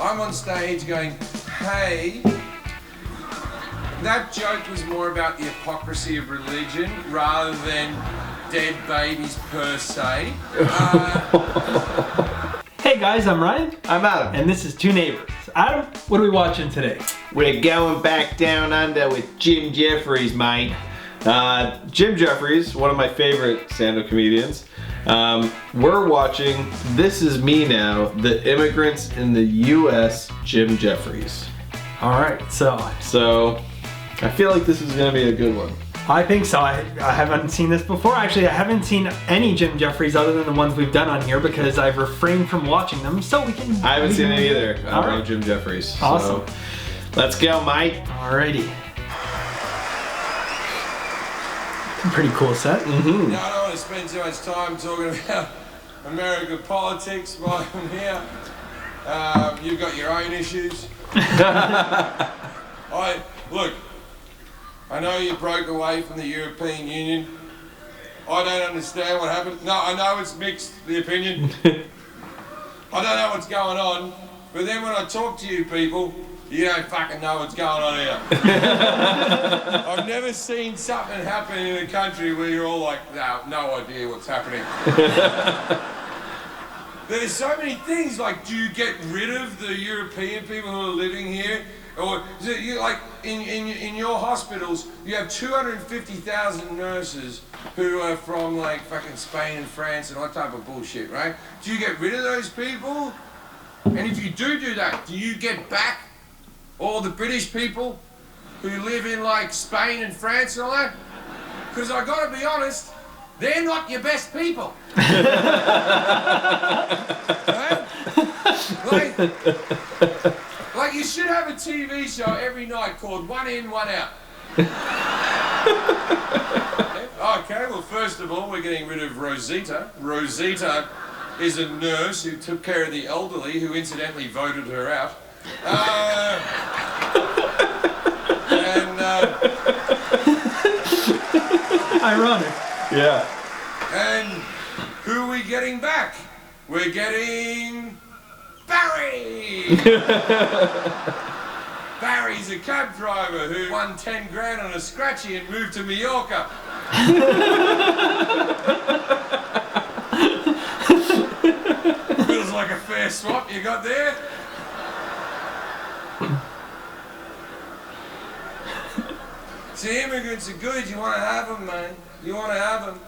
I'm on stage going, hey, that joke was more about the hypocrisy of religion rather than dead babies per se. Hey guys, I'm Ryan. I'm Adam. And this is Two Neighbors. Adam, what are we watching today? We're going back down under with Jim Jefferies, mate. Jim Jefferies, one of my favorite stand-up comedians. We're watching This Is Me Now, the Immigrants in the U.S. Jim Jefferies. Alright, so I feel like this is gonna be a good one. I think so. I haven't seen this before. Actually, I haven't seen any Jim Jefferies other than the ones we've done on here because I've refrained from watching them, so we can... I haven't seen it either. I All love right. Jim Jefferies. Awesome. So, let's go, mate. Alrighty. Pretty cool set. Mm-hmm. Now, I don't want to spend too much time talking about American politics while I'm here. You've got your own issues. Look, I know you broke away from the European Union. I don't understand what happened. No, I know it's mixed, the opinion. I don't know what's going on, but then when I talk to you people, you don't fucking know what's going on here. I've never seen something happen in a country where you're all like, no idea what's happening. There's so many things, like, do you get rid of the European people who are living here? Or is it, you, like, in your hospitals, you have 250,000 nurses who are from, like, fucking Spain and France and all that type of bullshit, right? Do you get rid of those people? And if you do that, do you get back all the British people who live in, like, Spain and France and all that? Because I gotta be honest, they're not your best people. Right? Like you should have a TV show every night called One In, One Out. Okay, well, first of all, we're getting rid of Rosita. Rosita is a nurse who took care of the elderly, who incidentally voted her out. Ironic. Yeah. And who are we getting back? We're getting Barry! Barry's a cab driver who won 10 grand on a scratchy and moved to Mallorca. Feels like a fair swap you got there. See, immigrants are good. You want to have them, man. You want to have them.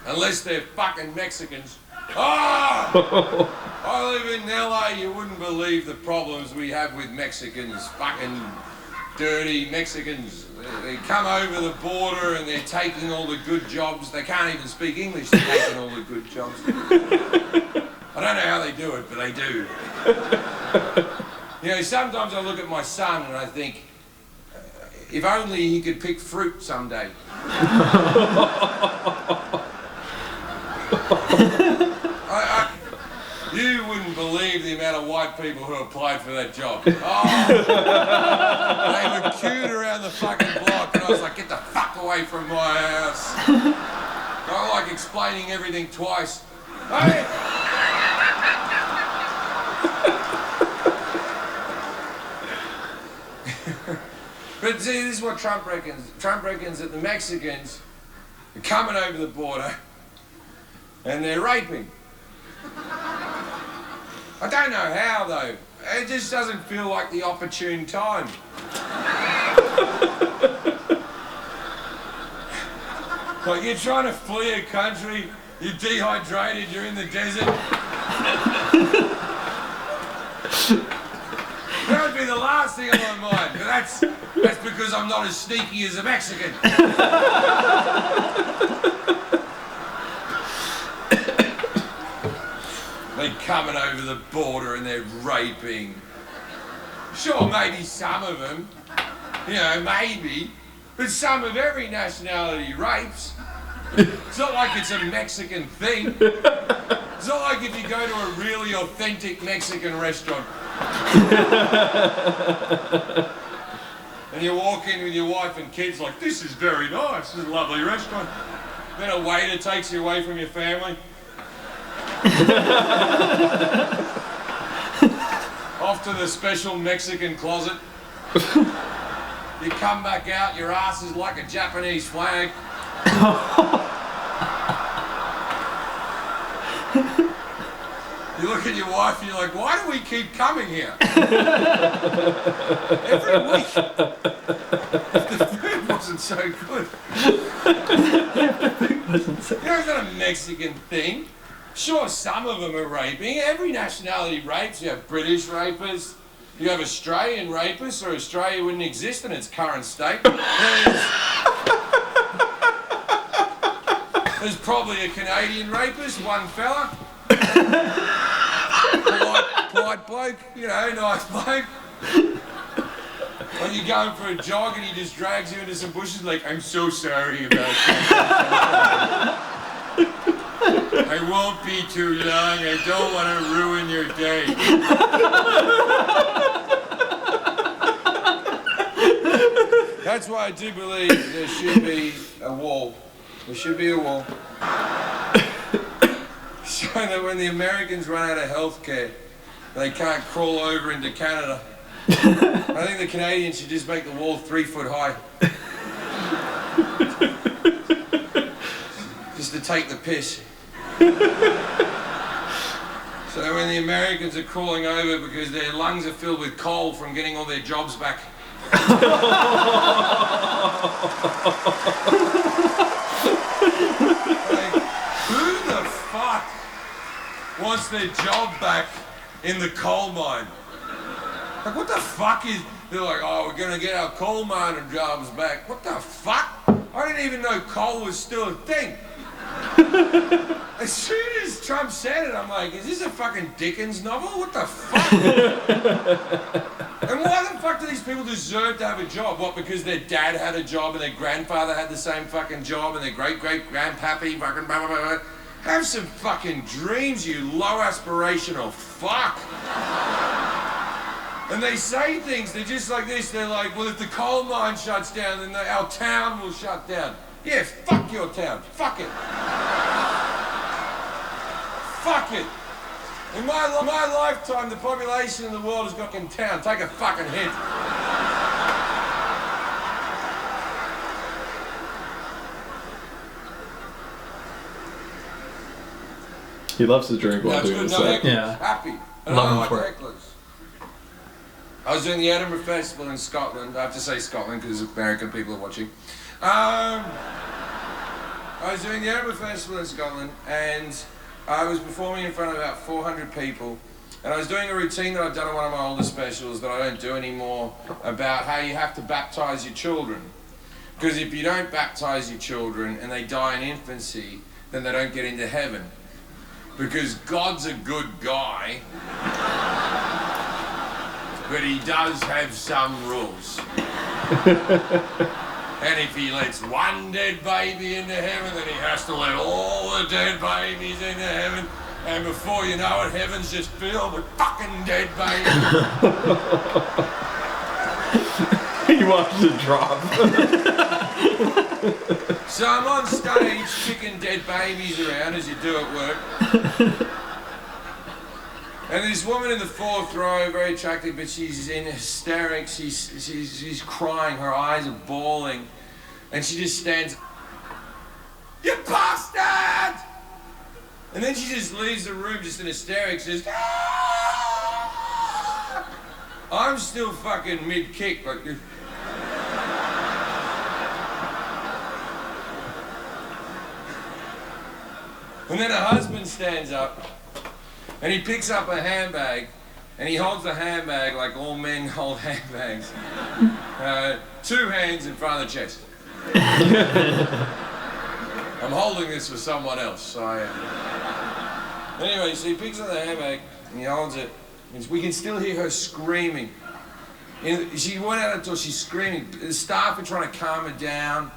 Unless they're fucking Mexicans. Oh! I live in LA, you wouldn't believe the problems we have with Mexicans. Fucking dirty Mexicans. They come over the border and they're taking all the good jobs. They can't even speak English, they're taking all the good jobs. I don't know how they do it, but they do. You know, sometimes I look at my son and I think, if only he could pick fruit someday. You wouldn't believe the amount of white people who applied for that job. Oh, they were queued around the fucking block, and I was like, get the fuck away from my house. I don't like explaining everything twice. Hey! But see, this is what Trump reckons. Trump reckons that the Mexicans are coming over the border and they're raping. I don't know how, though. It just doesn't feel like the opportune time. Like you're trying to flee a country, you're dehydrated, you're in the desert. That would be the last thing on my mind, but that's because I'm not as sneaky as a Mexican. They're coming over the border and they're raping. Sure, maybe some of them, you know, maybe, but some of every nationality rapes. It's not like it's a Mexican thing. It's not like if you go to a really authentic Mexican restaurant and you walk in with your wife and kids like, this is very nice, this is a lovely restaurant. Then a waiter takes you away from your family. off to the special Mexican closet. You come back out, your ass is like a Japanese flag. You look at your wife and you're like, why do we keep coming here? Every week. The food wasn't so good. You know, it's not a Mexican thing. Sure, some of them are raping. Every nationality rapes. You have British rapists. You have Australian rapists, or Australia wouldn't exist in its current state. There's probably a Canadian rapist, one fella. Polite bloke, you know, nice bloke. When you're going for a jog and he just drags you into some bushes like, I'm so sorry about that. I won't be too long, I don't want to ruin your day. That's why I do believe there should be a wall. There should be a wall. So that when the Americans run out of health care, they can't crawl over into Canada. I think the Canadians should just make the wall 3 foot high. Just to take the piss. So when the Americans are crawling over because their lungs are filled with coal from getting all their jobs back. Like, who the fuck wants their job back in the coal mine? Like, what the fuck is... They're like, oh, we're gonna get our coal miner jobs back. What the fuck? I didn't even know coal was still a thing. As soon as Trump said it, I'm like, is this a fucking Dickens novel? What the fuck? And why the fuck do these people deserve to have a job? What, because their dad had a job and their grandfather had the same fucking job and their great-great-grandpappy fucking blah, blah, blah, blah. Have some fucking dreams, you low aspirational fuck. And they say things, they're just like this, they're like, well, if the coal mine shuts down, then our town will shut down. Yeah, fuck your town. Fuck it. Fuck it. In my lifetime, the population in the world has got in town. Take a fucking hint. He loves to drink while That's doing good. this. No, Set. Yeah. Happy. And Love I him like for it. hecklers. I was doing the Edinburgh Festival in Scotland. I have to say Scotland because American people are watching. I was doing the Edinburgh Festival in Scotland, and I was performing in front of about 400 people, and I was doing a routine that I've done on one of my older specials that I don't do anymore about how you have to baptize your children. Because if you don't baptize your children and they die in infancy, then they don't get into heaven. Because God's a good guy, but he does have some rules. And if he lets one dead baby into heaven, then he has to let all the dead babies into heaven. And before you know it, heaven's just filled with fucking dead babies. He wants to drop. So I'm on stage kicking dead babies around as you do at work. And this woman in the 4th row, very attractive, but she's in hysterics. She's crying. Her eyes are bawling. And she just stands, you bastard! And then she just leaves the room just in hysterics, says, ah! I'm still fucking mid-kick, like this. And then her husband stands up, and he picks up a handbag, and he holds the handbag like all men hold handbags. 2 hands in front of the chest. I'm holding this for someone else, so I am. Anyway, so he picks up the handbag, and he holds it, and we can still hear her screaming. She went out until she's screaming. The staff are trying to calm her down.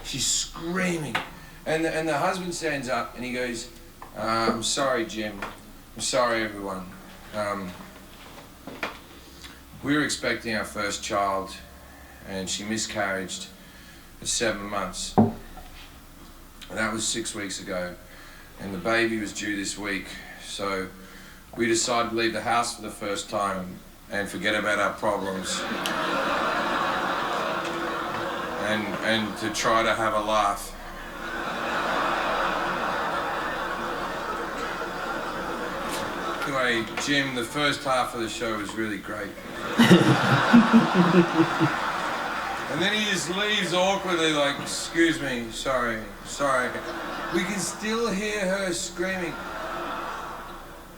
She's screaming. And the husband stands up and he goes, I'm sorry, Jim. I'm sorry, everyone. We were expecting our first child and she miscarried at 7 months. And that was 6 weeks ago. And the baby was due this week. So we decided to leave the house for the first time and forget about our problems. And to try to have a laugh. Anyway, Jim, the first half of the show was really great. And then he just leaves awkwardly like, excuse me, sorry. We can still hear her screaming.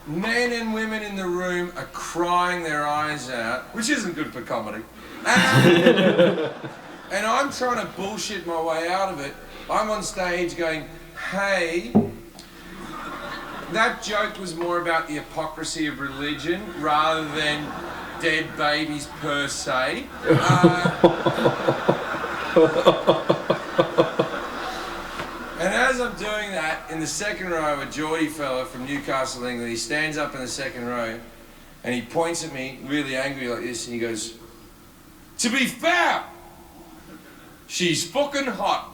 Men and women in the room are crying their eyes out, which isn't good for comedy. And I'm trying to bullshit my way out of it. I'm on stage going, hey, that joke was more about the hypocrisy of religion rather than dead babies per se. And as I'm doing that, in the second row, a Geordie fella from Newcastle, England, he stands up in the second row and he points at me really angry like this and he goes, to be fair, she's fucking hot.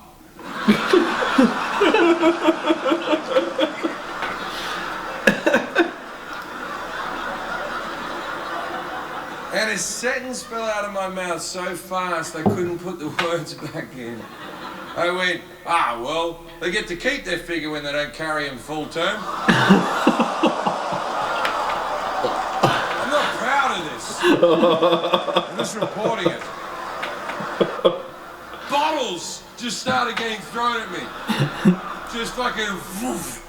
And a sentence fell out of my mouth so fast I couldn't put the words back in. I went, well, they get to keep their figure when they don't carry them full term. I'm not proud of this. I'm just reporting it. Bottles just started getting thrown at me. Just fucking woof,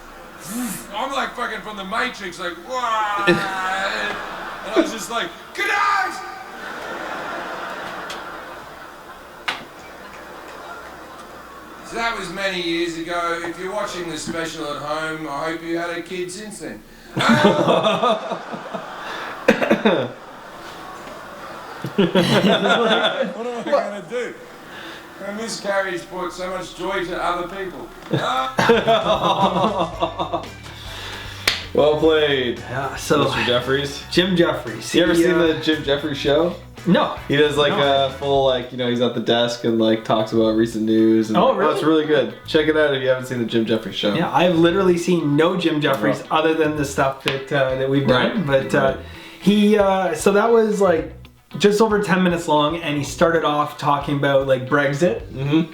woof. I'm like fucking from the Matrix, like, wah. And I was just like, good night! So that was many years ago. If you're watching this special at home, I hope you had a kid since then. What am I going to do? A miscarriage brought so much joy to other people. Well played. Yeah, so Mr. Jefferies. Jim Jefferies. You ever seen the Jim Jefferies show? No. He does like a full like, he's at the desk and like talks about recent news. And, oh, really? It's really good. Check it out if you haven't seen the Jim Jefferies show. Yeah, I've literally seen no Jim Jefferies other than the stuff that we've done. Right. But he, so that was like just over 10 minutes long, and he started off talking about like Brexit,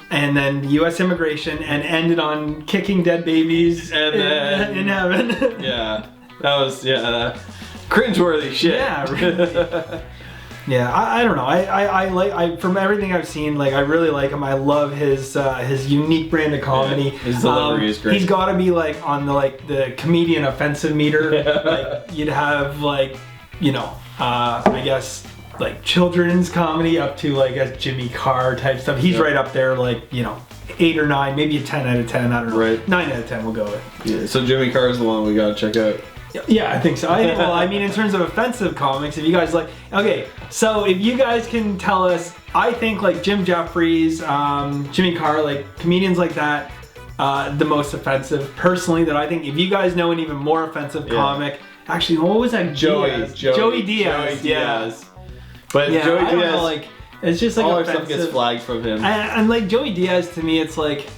and then U.S. immigration, and ended on kicking dead babies and then, in heaven. Yeah, that was cringeworthy shit. Yeah, really. Yeah, I don't know. I like from everything I've seen, like I really like him. I love his unique brand of comedy. Yeah, his delivery is great. He's got to be like on the comedian offensive meter. Like you'd have like I guess like children's comedy up to like a Jimmy Carr type stuff. He's right up there, like 8 or 9, maybe a 10 out of 10. I don't know. Right. 9 out of 10 we'll go with. Yeah. So Jimmy Carr is the one we gotta check out. Yeah, I think so. I mean, in terms of offensive comics, if you guys like, okay, so if you guys can tell us, I think like Jim Jefferies, Jimmy Carr, like comedians like that, the most offensive. Personally, that I think if you guys know an even more offensive comic, actually, what was that? Joey Diaz. Yeah. But yeah, Joey I don't Diaz, know, like it's just like all our offensive. stuff gets flagged from him. And like Joey Diaz, to me, it's like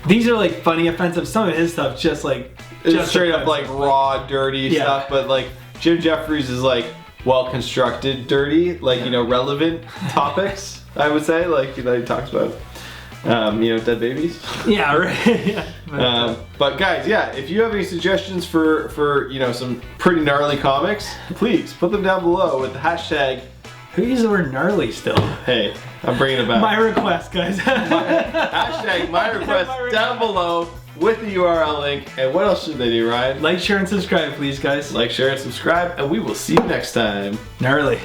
these are like funny, offensive. Some of his stuff just like. It's straight up like raw, dirty stuff, but like Jim Jefferies is like well constructed, dirty, like relevant topics. I would say, like he talks about, dead babies. Yeah, right. Yeah. But guys, if you have any suggestions for some pretty gnarly comics, please put them down below with the hashtag. Who uses the word gnarly still? Hey, I'm bringing it back. My request, guys. Hashtag my request down below with the URL link. And what else should they do, Ryan? Like, share, and subscribe, please, guys. Like, share, and subscribe, and we will see you next time. Gnarly.